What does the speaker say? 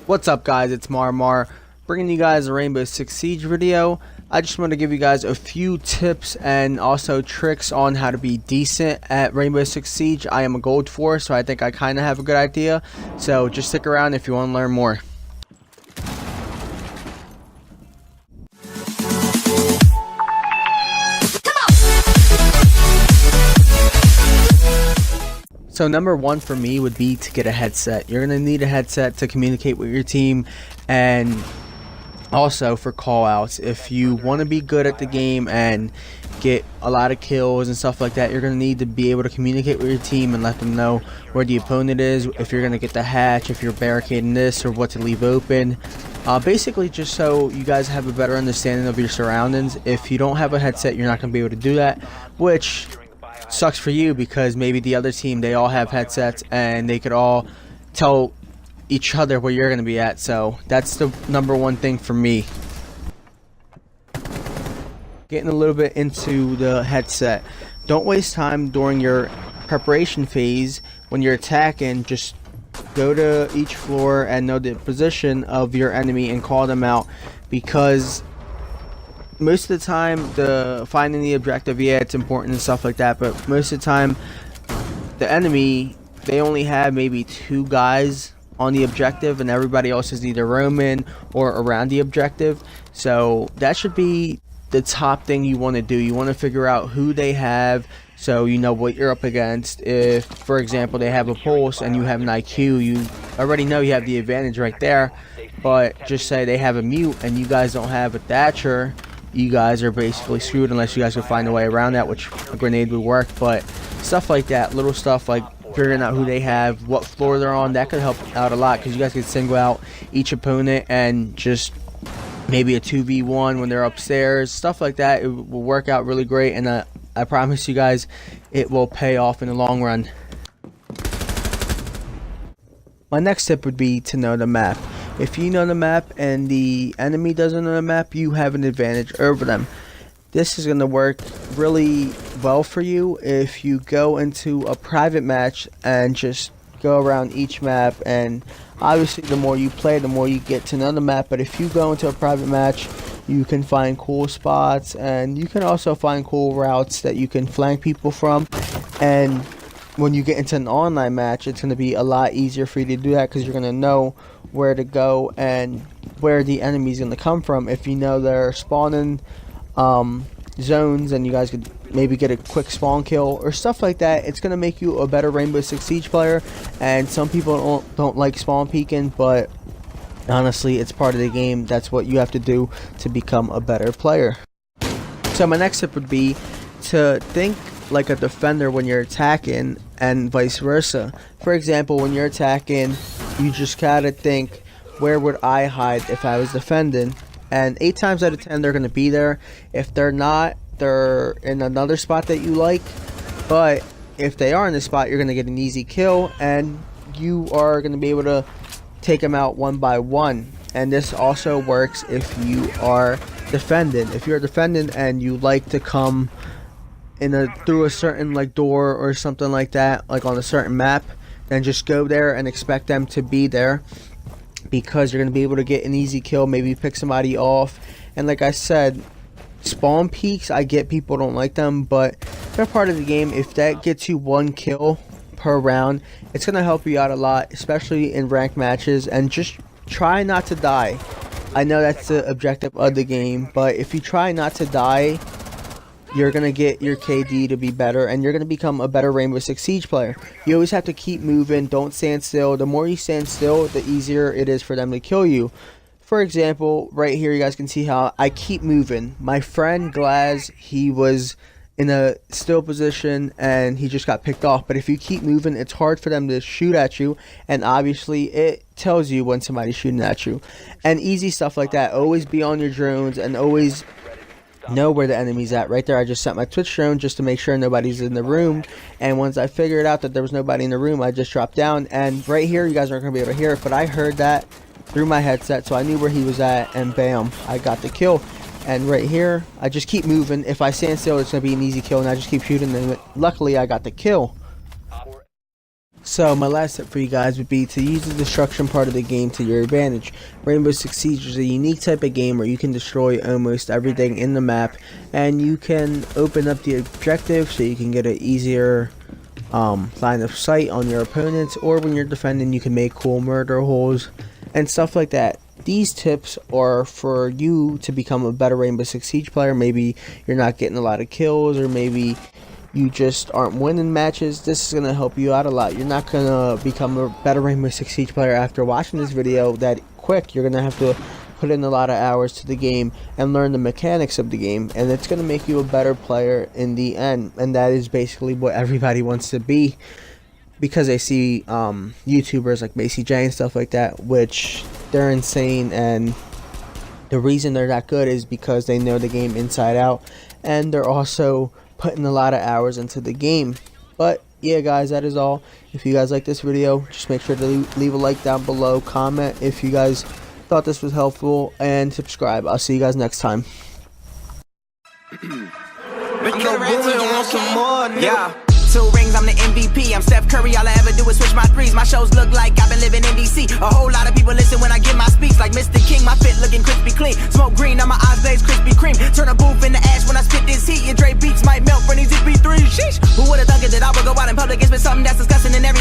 What's up, guys? It's Mar, bringing you guys a Rainbow Six Siege video. I just want to give you guys a few tips and also tricks on how to be decent at Rainbow Six Siege. I am a gold 4, so I think I kind of have a good idea. So just stick around if you want to learn more. So number one for me would be to get a headset. You're going to need a headset to communicate with your team, and also for call outs. If you want to be good at the game and get a lot of kills and stuff like that, you're going to need to be able to communicate with your team and let them know where the opponent is, if you're going to get the hatch, if you're barricading this, or what to leave open. Basically just so you guys have a better understanding of your surroundings. If you don't have a headset, you're not going to be able to do that, which sucks for you because maybe the other team, they all have headsets and they could all tell each other where you're going to be at. So that's the number one thing for me. Getting a little bit into the headset, don't waste time during your preparation phase. When you're attacking, just go to each floor and know the position of your enemy and call them out, because most of the time finding the objective, yeah, it's important and stuff like that, but most of the time the enemy, they only have maybe 2 guys on the objective and everybody else is either roaming or around the objective. So that should be the top thing you want to do. You want to figure out who they have, so you know what you're up against. If, for example, they have a pulse and you have an IQ, you already know you have the advantage right there. But just say they have a mute and you guys don't have a Thatcher, you guys are basically screwed unless you guys can find a way around that, which a grenade would work. But stuff like that, little stuff like figuring out who they have, what floor they're on, that could help out a lot, because you guys can single out each opponent and just maybe a 2v1 when they're upstairs, stuff like that. It will work out really great, and I promise you guys it will pay off in the long run. My next tip would be to know the map. If you know the map and the enemy doesn't know the map, you have an advantage over them. This is going to work really well for you if you go into a private match and just go around each map. And obviously the more you play, the more you get to know the map. But if you go into a private match, you can find cool spots, and you can also find cool routes that you can flank people from. And when you get into an online match, it's going to be a lot easier for you to do that, because you're going to know where to go and where the enemy is going to come from. If you know they're spawning zones and you guys could maybe get a quick spawn kill or stuff like that, it's going to make you a better Rainbow Six Siege player. And some people don't like spawn peeking, but honestly, it's part of the game. That's what you have to do to become a better player. So my next tip would be to think like a defender when you're attacking, and vice versa. For example, when you're attacking, you just gotta think, where would I hide if I was defending? And 8 times out of 10 they're gonna be there. If they're not, they're in another spot that you like. But if they are in the spot, you're gonna get an easy kill, and you are gonna be able to take them out one by one. And this also works if you are defending. If you're defending and you like to come through a certain door or something like that, like on a certain map, then just go there and expect them to be there, because you're going to be able to get an easy kill, maybe pick somebody off. And like I said, spawn peaks, I get people don't like them, but they're part of the game. If that gets you 1 kill per round, it's going to help you out a lot, especially in ranked matches. And just try not to die. I know that's the objective of the game, but if you try not to die, you're going to get your KD to be better, and you're going to become a better Rainbow Six Siege player. You always have to keep moving, don't stand still. The more you stand still, the easier it is for them to kill you. For example, right here you guys can see how I keep moving. My friend Glaz, he was in a still position and he just got picked off. But if you keep moving, it's hard for them to shoot at you, and obviously it tells you when somebody's shooting at you. And easy stuff like that. Always be on your drones and always know where the enemy's at. Right there, I just set my Twitch drone just to make sure nobody's in the room, and once I figured out that there was nobody in the room, I just dropped down. And right here, you guys aren't going to be able to hear it, but I heard that through my headset, so I knew where he was at, and bam, I got the kill. And right here, I just keep moving. If I stand still, it's going to be an easy kill, and I just keep shooting, and luckily I got the kill. So my last tip for you guys would be to use the destruction part of the game to your advantage. Rainbow Six Siege is a unique type of game where you can destroy almost everything in the map, and you can open up the objective so you can get an easier line of sight on your opponents, or when you're defending you can make cool murder holes and stuff like that. These tips are for you to become a better Rainbow Six Siege player. Maybe you're not getting a lot of kills, or maybe you just aren't winning matches. This is going to help you out a lot. You're not going to become a better Rainbow Six Siege player after watching this video that quick. You're going to have to put in a lot of hours to the game and learn the mechanics of the game, and it's going to make you a better player in the end. And that is basically what everybody wants to be, because they see YouTubers like Macy J and stuff like that, which they're insane, and the reason they're that good is because they know the game inside out, and they're also putting a lot of hours into the game. But yeah guys, that is all. If you guys like this video, just make sure to leave a like down below, comment if you guys thought this was helpful, and subscribe. I'll see you guys next time. Yeah. 2 rings, I'm the MVP. I'm Steph Curry, all I ever do is switch my threes. My shows look like I've been living in DC. A whole lot of people listen when I give my speech. Like Mr. King, my fit looking crispy clean. Smoke green on my eyes, blaze Krispy Kreme. Turn a booth into ash when I spit this heat. Your Dre beats might melt from these EP3. Sheesh. Who would've thunk it that I would go out in public and spit something that's disgusting and every